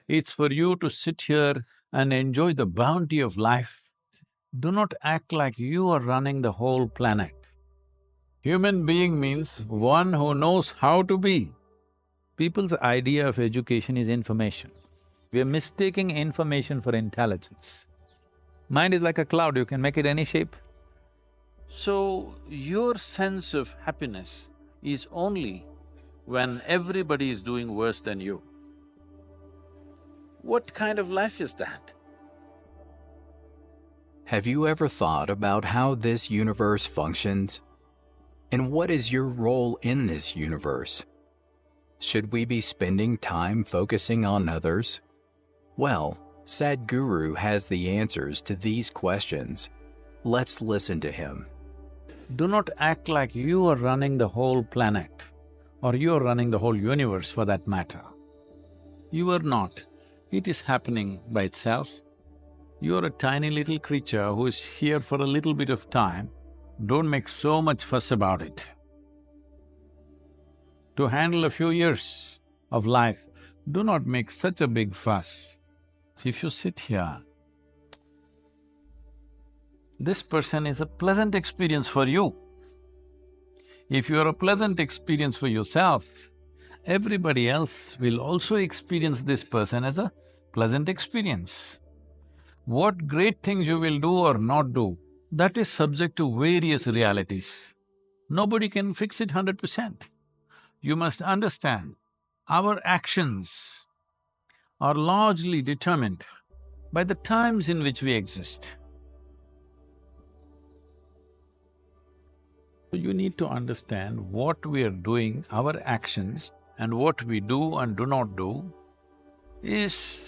It's for you to sit here and enjoy the bounty of life. Do not act like you are running the whole planet. Human being means one who knows how to be. People's idea of education is information. We are mistaking information for intelligence. Mind is like a cloud, you can make it any shape. So, your sense of happiness is only when everybody is doing worse than you. What kind of life is that? Have you ever thought about how this universe functions? And what is your role in this universe? Should we be spending time focusing on others? Well, Sadhguru has the answers to these questions. Let's listen to him. Do not act like you are running the whole planet or you are running the whole universe for that matter. You are not. It is happening by itself. You are a tiny little creature who is here for a little bit of time. Don't make so much fuss about it. To handle a few years of life, do not make such a big fuss. If you sit here, this person is a pleasant experience for you. If you are a pleasant experience for yourself, everybody else will also experience this person as a pleasant experience. What great things you will do or not do, that is subject to various realities. Nobody can fix it 100%. You must understand, our actions are largely determined by the times in which we exist. You need to understand what we are doing, our actions, and what we do and do not do is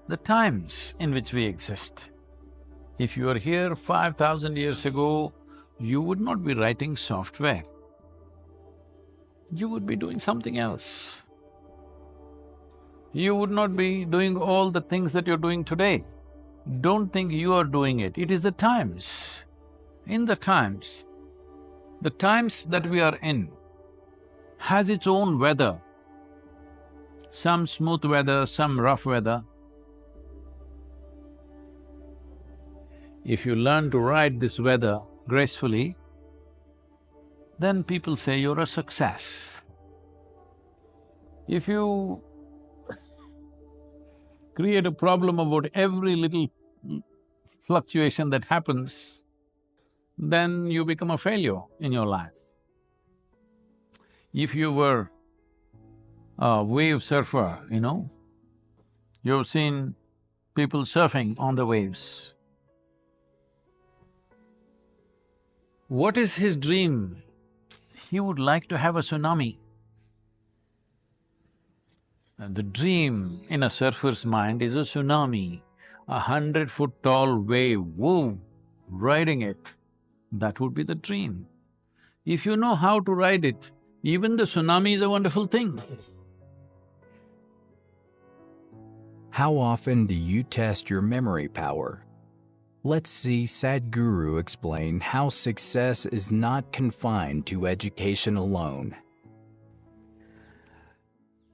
the times in which we exist. If you are here 5,000 years ago, you would not be writing software. You would be doing something else. You would not be doing all the things that you're doing today. Don't think you are doing it, it is the times. In the times that we are in has its own weather. Some smooth weather, some rough weather. If you learn to ride this weather gracefully, then people say you're a success. If you create a problem about every little fluctuation that happens, then you become a failure in your life. If you were a wave surfer, you've seen people surfing on the waves. What is his dream? He would like to have a tsunami. And the dream in a surfer's mind is a tsunami, 100-foot tall wave, woo, riding it. That would be the dream. If you know how to ride it, even the tsunami is a wonderful thing. How often do you test your memory power? Let's see Sadhguru explain how success is not confined to education alone.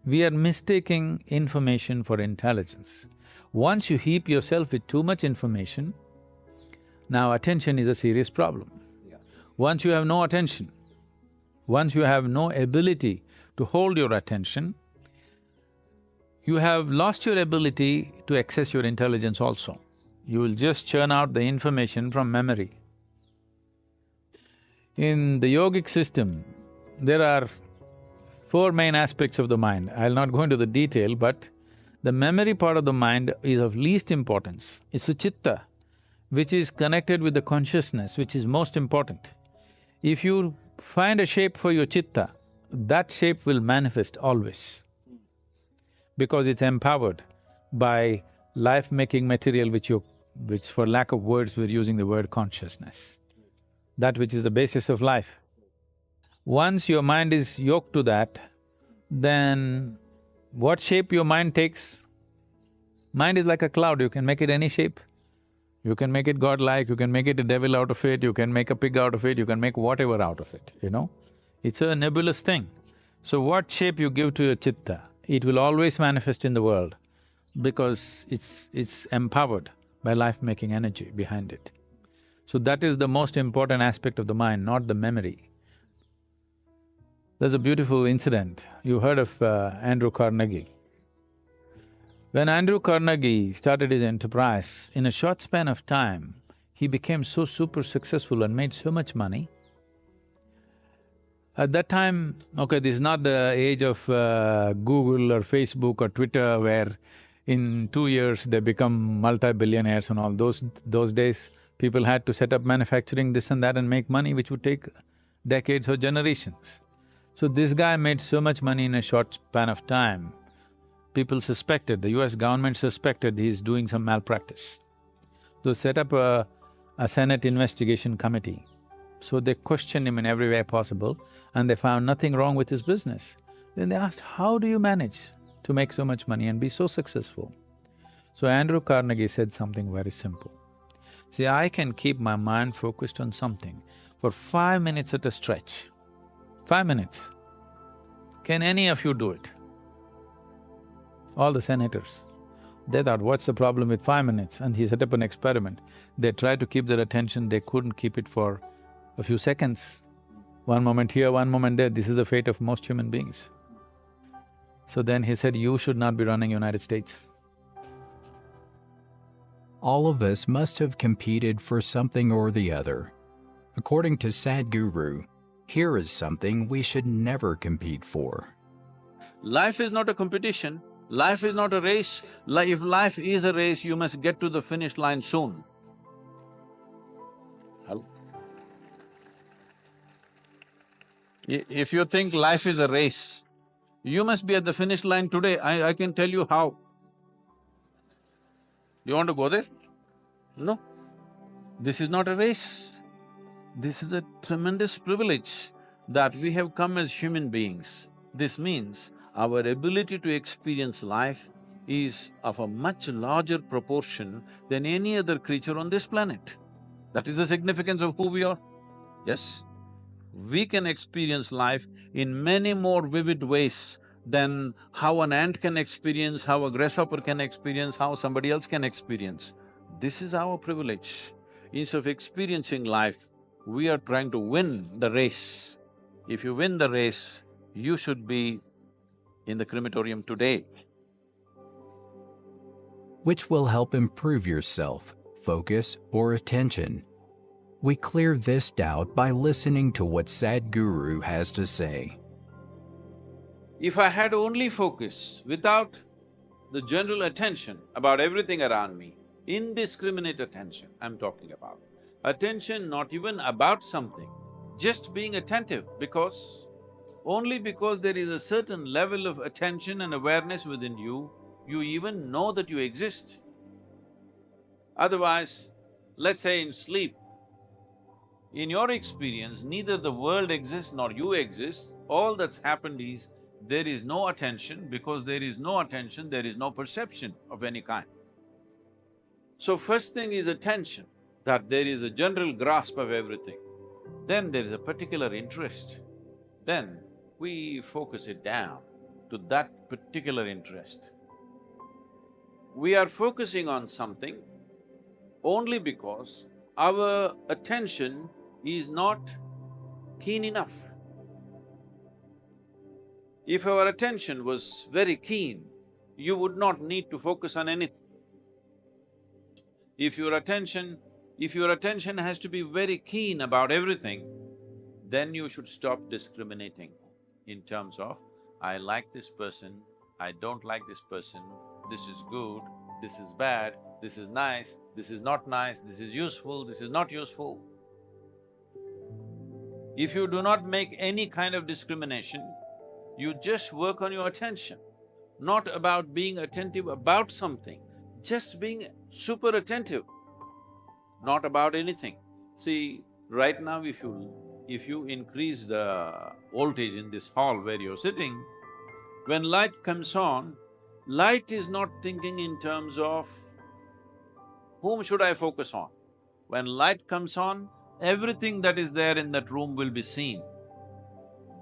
We are mistaking information for intelligence. Once you heap yourself with too much information, now attention is a serious problem. Once you have no attention, once you have no ability to hold your attention, you have lost your ability to access your intelligence also. You will just churn out the information from memory. In the yogic system, there are four main aspects of the mind. I'll not go into the detail, but the memory part of the mind is of least importance. It's the chitta, which is connected with the consciousness, which is most important. If you find a shape for your chitta, that shape will manifest always, because it's empowered by life-making material which for lack of words we're using the word consciousness, that which is the basis of life. Once your mind is yoked to that, then what shape your mind takes? Mind is like a cloud, you can make it any shape. You can make it godlike, you can make it a devil out of it, you can make a pig out of it, you can make whatever out of it, It's a nebulous thing. So what shape you give to your chitta, it will always manifest in the world. because it's empowered by life-making energy behind it. So that is the most important aspect of the mind, not the memory. There's a beautiful incident. You heard of Andrew Carnegie. When Andrew Carnegie started his enterprise, in a short span of time, he became so super successful and made so much money. At that time, okay, this is not the age of Google or Facebook or Twitter where in 2 years they become multi-billionaires and all. Those days, people had to set up manufacturing this and that and make money which would take decades or generations. So this guy made so much money in a short span of time, people suspected, the US government suspected he's doing some malpractice. They set up a Senate investigation committee. So they questioned him in every way possible and they found nothing wrong with his business. Then they asked, how do you manage to make so much money and be so successful? So Andrew Carnegie said something very simple. See, I can keep my mind focused on something for 5 minutes at a stretch. 5 minutes. Can any of you do it? All the senators. They thought, what's the problem with 5 minutes? And he set up an experiment. They tried to keep their attention, they couldn't keep it for a few seconds. One moment here, one moment there, this is the fate of most human beings. So then he said, you should not be running United States. All of us must have competed for something or the other. According to Sadhguru, here is something we should never compete for. Life is not a competition, life is not a race. If life is a race, you must get to the finish line soon. Hello? If you think life is a race, you must be at the finish line today. I can tell you how. You want to go there? No. This is not a race. This is a tremendous privilege that we have come as human beings. This means our ability to experience life is of a much larger proportion than any other creature on this planet. That is the significance of who we are. Yes, we can experience life in many more vivid ways than how an ant can experience, how a grasshopper can experience, how somebody else can experience. This is our privilege. Instead of experiencing life, we are trying to win the race. If you win the race, you should be in the crematorium today. Which will help improve your self, focus, or attention. We clear this doubt by listening to what Sadhguru has to say. If I had only focus without the general attention about everything around me, indiscriminate attention I'm talking about, attention not even about something, just being attentive only because there is a certain level of attention and awareness within you, you even know that you exist. Otherwise, let's say in sleep, in your experience, neither the world exists nor you exist. All that's happened is there is no attention. Because there is no attention, there is no perception of any kind. So first thing is attention, that there is a general grasp of everything. Then there is a particular interest. Then we focus it down to that particular interest. We are focusing on something only because our attention is not keen enough. If our attention was very keen, you would not need to focus on anything. If your attention has to be very keen about everything, then you should stop discriminating in terms of, I like this person, I don't like this person, this is good, this is bad, this is nice, this is not nice, this is useful, this is not useful. If you do not make any kind of discrimination, you just work on your attention, not about being attentive about something, just being super attentive, not about anything. See, right now if you increase the voltage in this hall where you're sitting, when light comes on, light is not thinking in terms of whom should I focus on. When light comes on, everything that is there in that room will be seen.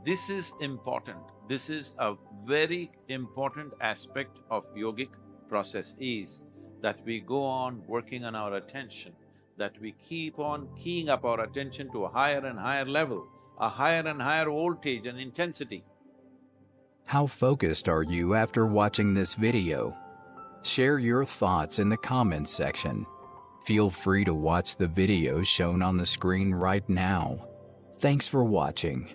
This is important. This is a very important aspect of yogic process is that we go on working on our attention, that we keep on keying up our attention to a higher and higher level, a higher and higher voltage and intensity. How focused are you after watching this video? Share your thoughts in the comments section. Feel free to watch the videos shown on the screen right now. Thanks for watching.